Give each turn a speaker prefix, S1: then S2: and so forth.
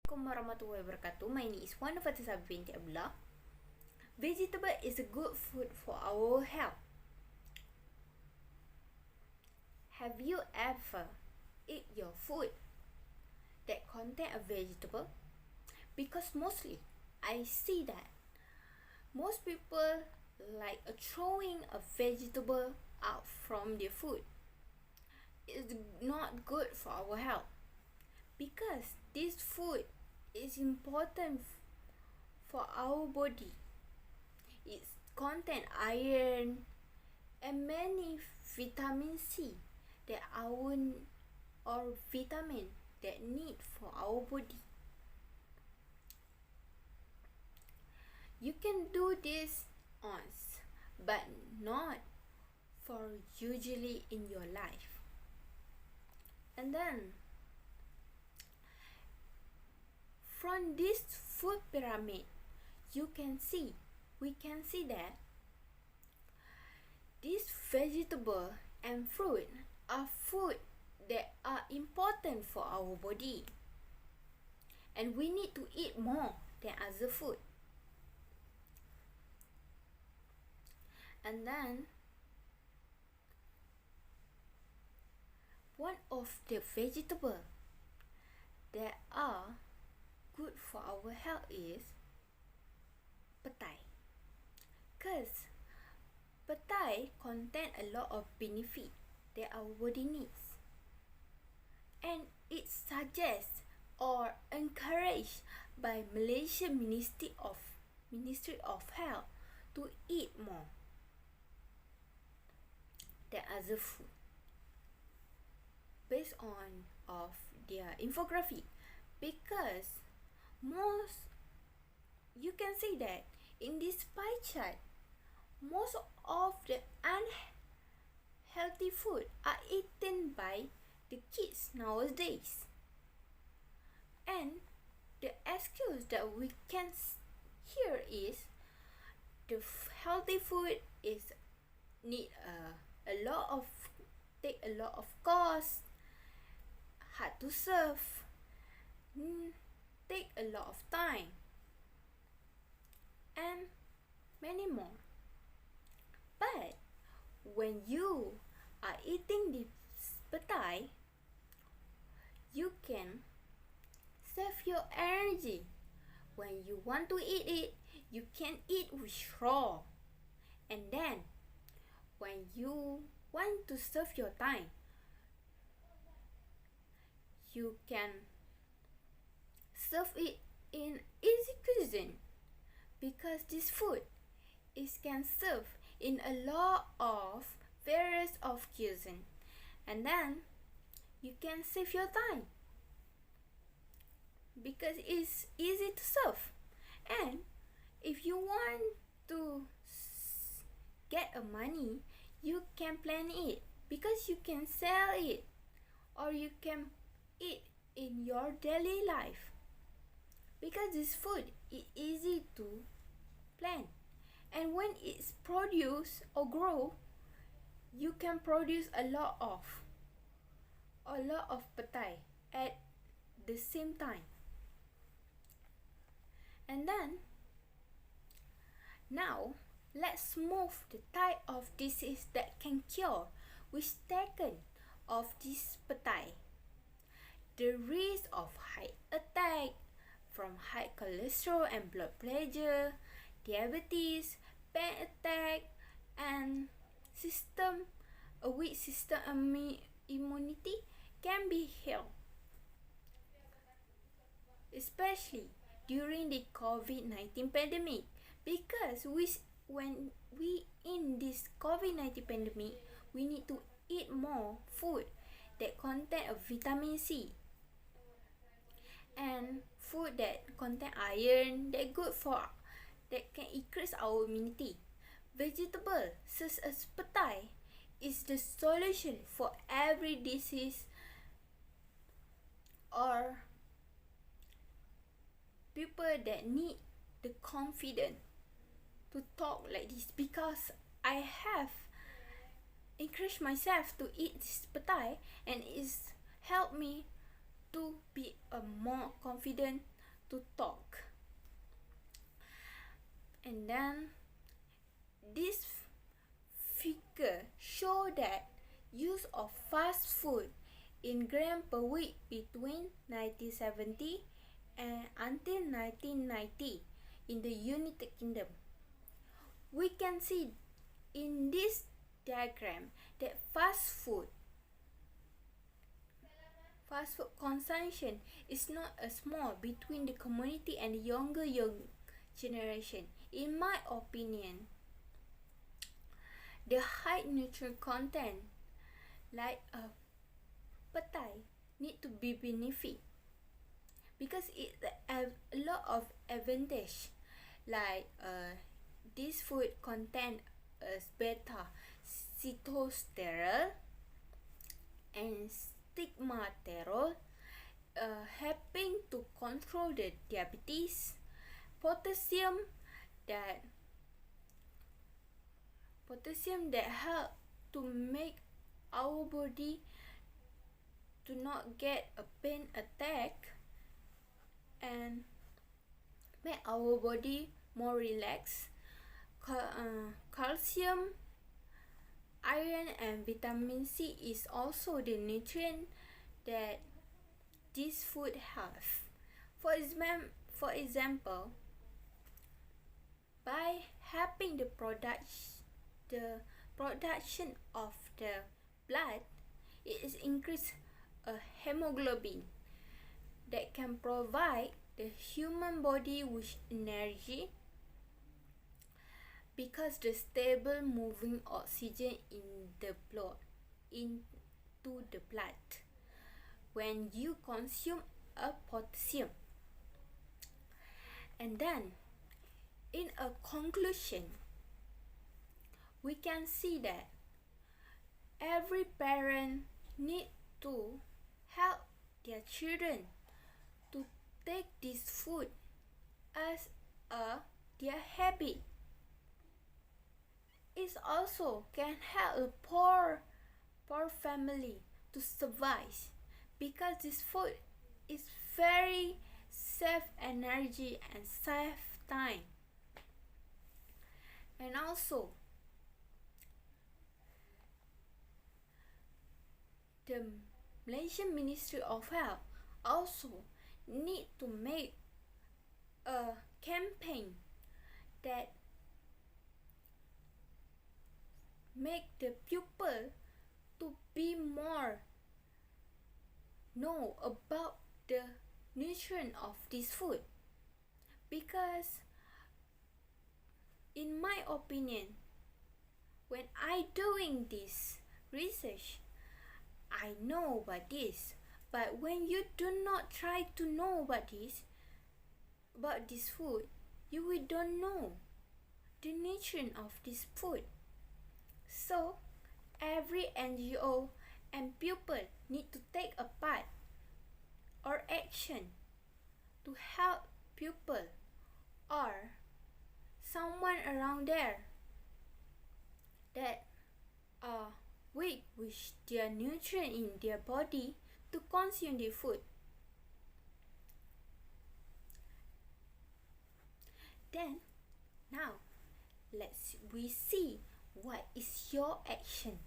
S1: Warahmatullahi wabarakatuh. My name is Nurbaya binti Abdullah. Vegetable is a good food for our health. Have you ever eat your food that contain a vegetable? Because mostly I see that most people like throwing a vegetable out from their food. It's not good for our health because this food is important for our body. It contain iron and many vitamin C that or vitamin that need for our body. You can do this once, but not for usually in your life. And then from this food pyramid, we can see that these vegetable and fruit are food that are important for our body, and we need to eat more than other food. And then one of the vegetable that are good for our health is petai. Cause petai contain a lot of benefit that our body needs, and it suggests or encouraged by Malaysian Ministry of Health to eat more than other food based on of their infographic. Because most, you can see that in this pie chart, most of the unhealthy food are eaten by the kids nowadays, and the excuse that we can hear is the healthy food is need take a lot of cost, hard to serve, take a lot of time, and many more. But when you are eating this petai, you can save your energy. When you want to eat it, you can eat with raw. And then when you want to save your time, you can serve it in easy cuisine, because this food can serve in a lot of various of cuisine, and then you can save your time because it's easy to serve. And if you want to get a money, you can plan it, because you can sell it or you can eat in your daily life, because this food is easy to plan. And when it's produced or grow, you can produce a lot of petai at the same time. And then now let's move the type of disease that can cure with taken of this petai. The risk of heart attack from high cholesterol and blood pressure, diabetes, pain attack, and a weak system immunity can be healed, especially during the COVID-19 pandemic. Because when we in this COVID-19 pandemic, we need to eat more food that contain a vitamin C, and food that contain iron that can increase our immunity. Vegetable such as petai is the solution for every disease or people that need the confidence to talk like this, because I have encouraged myself to eat this petai, and it's helped me to be a more confident to talk. And then this figure show that use of fast food in gram per week between 1970 and until 1990 in the United Kingdom. We can see in this diagram that fast food consumption is not a small between the community and the younger generation. In my opinion, the high nutrient content like a petai need to be benefit because it have a lot of advantage, like this food contain beta sitosterol and stigmaterol, helping to control the diabetes. Potassium that help to make our body to not get a pain attack and make our body more relaxed. Calcium, iron and vitamin C is also the nutrient that this food have. For example, by helping the production of the blood, it is increase a hemoglobin that can provide the human body with energy because the stable moving oxygen in the blood into the blood when you consume a potassium. And then in a conclusion, we can see that every parent need to help their children to take this food as their habit. It also can help a poor family to survive because this food is very save energy and save time. And also the Malaysian Ministry of Health also need to make a campaign that make the pupil to be more know about the nutrient of this food, because in my opinion, when I doing this research, I know about this, but when you do not try to know about this food, you will don't know the nutrient of this food. So every NGO and pupil need to take a part or action to help pupil or someone around there that are weak with their nutrient in their body to consume the food. Then now we see what is your action